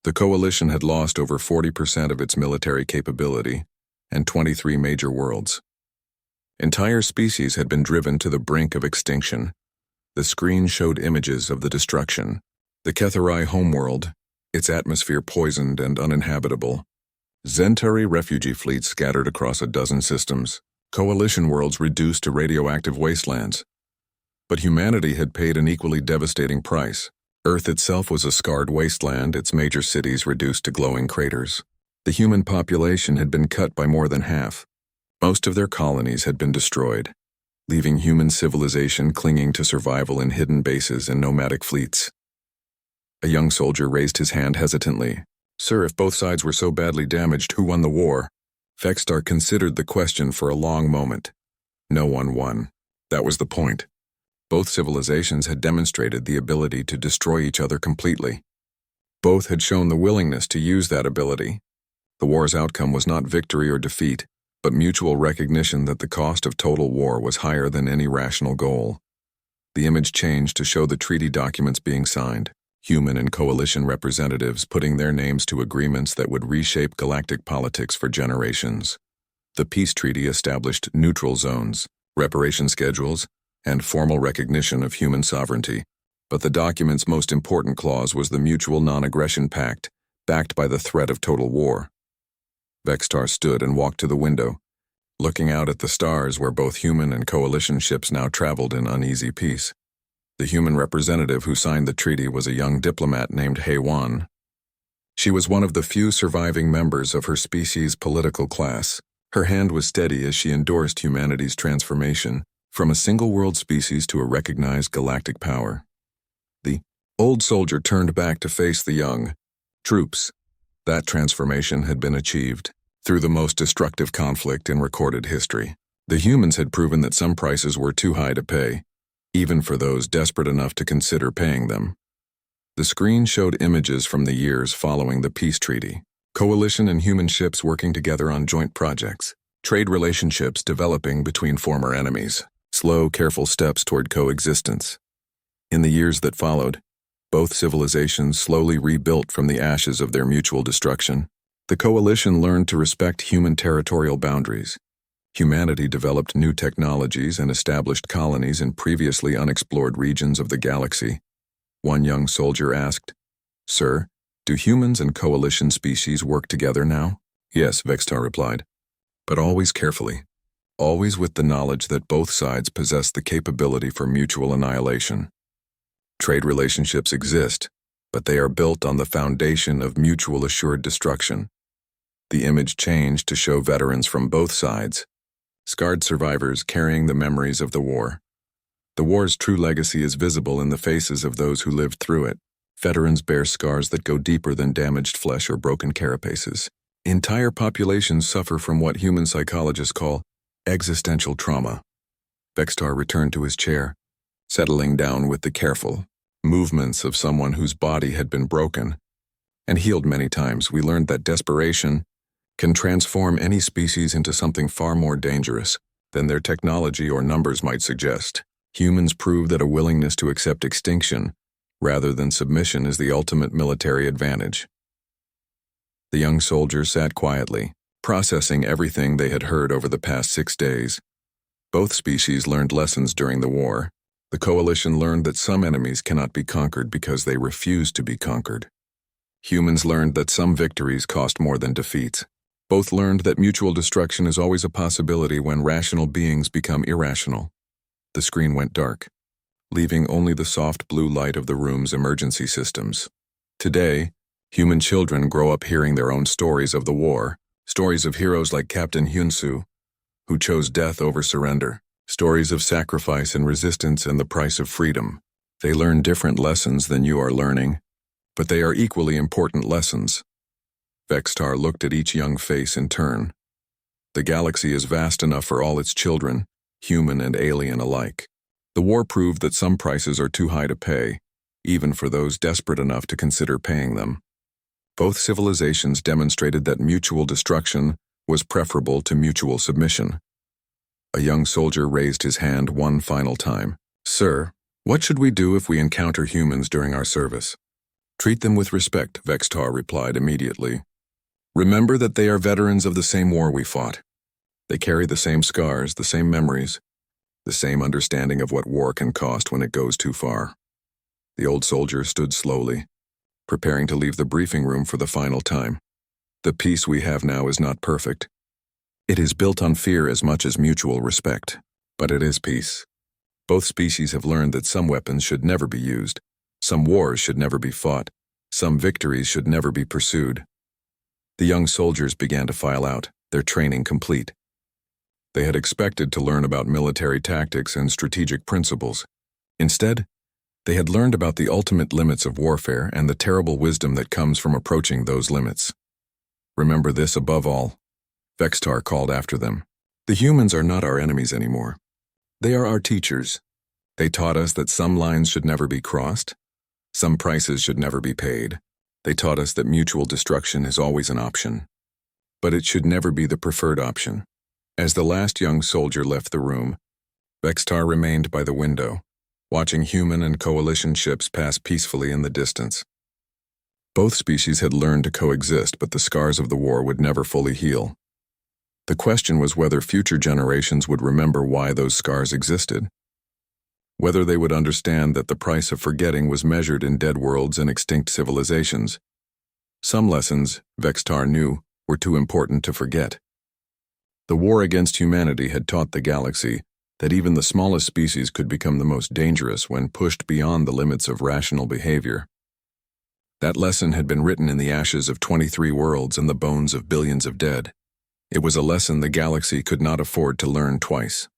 The coalition had lost over 40% of its military capability and 23 major worlds. Entire species had been driven to the brink of extinction. The screen showed images of the destruction. The Kethari homeworld, its atmosphere poisoned and uninhabitable. Zentari refugee fleets scattered across a dozen systems. Coalition worlds reduced to radioactive wastelands. But humanity had paid an equally devastating price. Earth itself was a scarred wasteland, its major cities reduced to glowing craters. The human population had been cut by more than half. Most of their colonies had been destroyed, leaving human civilization clinging to survival in hidden bases and nomadic fleets. A young soldier raised his hand hesitantly. "Sir, if both sides were so badly damaged, who won the war?" Vextar considered the question for a long moment. No one won. That was the point. Both civilizations had demonstrated the ability to destroy each other completely. Both had shown the willingness to use that ability. The war's outcome was not victory or defeat, but mutual recognition that the cost of total war was higher than any rational goal. The image changed to show the treaty documents being signed, human and coalition representatives putting their names to agreements that would reshape galactic politics for generations. The peace treaty established neutral zones, reparation schedules, and formal recognition of human sovereignty. But the document's most important clause was the mutual non-aggression pact, backed by the threat of total war. Vextar stood and walked to the window, looking out at the stars where both human and coalition ships now traveled in uneasy peace. The human representative who signed the treaty was a young diplomat named Hei-wan. She was one of the few surviving members of her species' political class. Her hand was steady as she endorsed humanity's transformation from a single-world species to a recognized galactic power. The Old soldier turned back to face the young. Troops. That transformation had been achieved through the most destructive conflict in recorded history. The humans had proven that some prices were too high to pay, even for those desperate enough to consider paying them. The screen showed images from the years following the peace treaty. Coalition and human ships working together on joint projects. Trade relationships developing between former enemies. Slow, careful steps toward coexistence. In the years that followed, both civilizations slowly rebuilt from the ashes of their mutual destruction. The coalition learned to respect human territorial boundaries. Humanity developed new technologies and established colonies in previously unexplored regions of the galaxy. One young soldier asked, "Sir, do humans and coalition species work together now?" "Yes," Vextar replied, "but always carefully. Always with the knowledge that both sides possess the capability for mutual annihilation. Trade relationships exist, but they are built on the foundation of mutual assured destruction." The image changed to show veterans from both sides, scarred survivors carrying the memories of the war. The war's true legacy is visible in the faces of those who lived through it. Veterans bear scars that go deeper than damaged flesh or broken carapaces. Entire populations suffer from what human psychologists call existential trauma. Vextar returned to his chair, settling down with the careful movements of someone whose body had been broken and healed many times. We learned that desperation can transform any species into something far more dangerous than their technology or numbers might suggest. Humans prove that a willingness to accept extinction rather than submission is the ultimate military advantage. The young soldier sat quietly, processing everything they had heard over the past 6 days. Both species learned lessons during the war. The coalition learned that some enemies cannot be conquered because they refuse to be conquered. Humans learned that some victories cost more than defeats. Both learned that mutual destruction is always a possibility when rational beings become irrational. The screen went dark, leaving only the soft blue light of the room's emergency systems. Today, human children grow up hearing their own stories of the war, stories of heroes like Captain Hyunsu, who chose death over surrender, stories of sacrifice and resistance and the price of freedom. They learn different lessons than you are learning, but they are equally important lessons. Vextar looked at each young face in turn. The galaxy is vast enough for all its children, human and alien alike. The war proved that some prices are too high to pay, even for those desperate enough to consider paying them. Both civilizations demonstrated that mutual destruction was preferable to mutual submission. A young soldier raised his hand one final time. "Sir, what should we do if we encounter humans during our service?" "Treat them with respect," Vextar replied immediately. "Remember that they are veterans of the same war we fought. They carry the same scars, the same memories, the same understanding of what war can cost when it goes too far." The old soldier stood slowly, preparing to leave the briefing room for the final time. "The peace we have now is not perfect. It is built on fear as much as mutual respect, but it is peace. Both species have learned that some weapons should never be used, some wars should never be fought, some victories should never be pursued." The young soldiers began to file out, their training complete. They had expected to learn about military tactics and strategic principles. Instead, they had learned about the ultimate limits of warfare and the terrible wisdom that comes from approaching those limits. "Remember this above all," Vextar called after them. "The humans are not our enemies anymore. They are our teachers. They taught us that some lines should never be crossed, some prices should never be paid. They taught us that mutual destruction is always an option, but it should never be the preferred option." As the last young soldier left the room, Vextar remained by the window, watching human and coalition ships pass peacefully in the distance. Both species had learned to coexist, but the scars of the war would never fully heal. The question was whether future generations would remember why those scars existed, whether they would understand that the price of forgetting was measured in dead worlds and extinct civilizations. Some lessons, Vextar knew, were too important to forget. The war against humanity had taught the galaxy that even the smallest species could become the most dangerous when pushed beyond the limits of rational behavior. That lesson had been written in the ashes of 23 worlds and the bones of billions of dead. It was a lesson the galaxy could not afford to learn twice.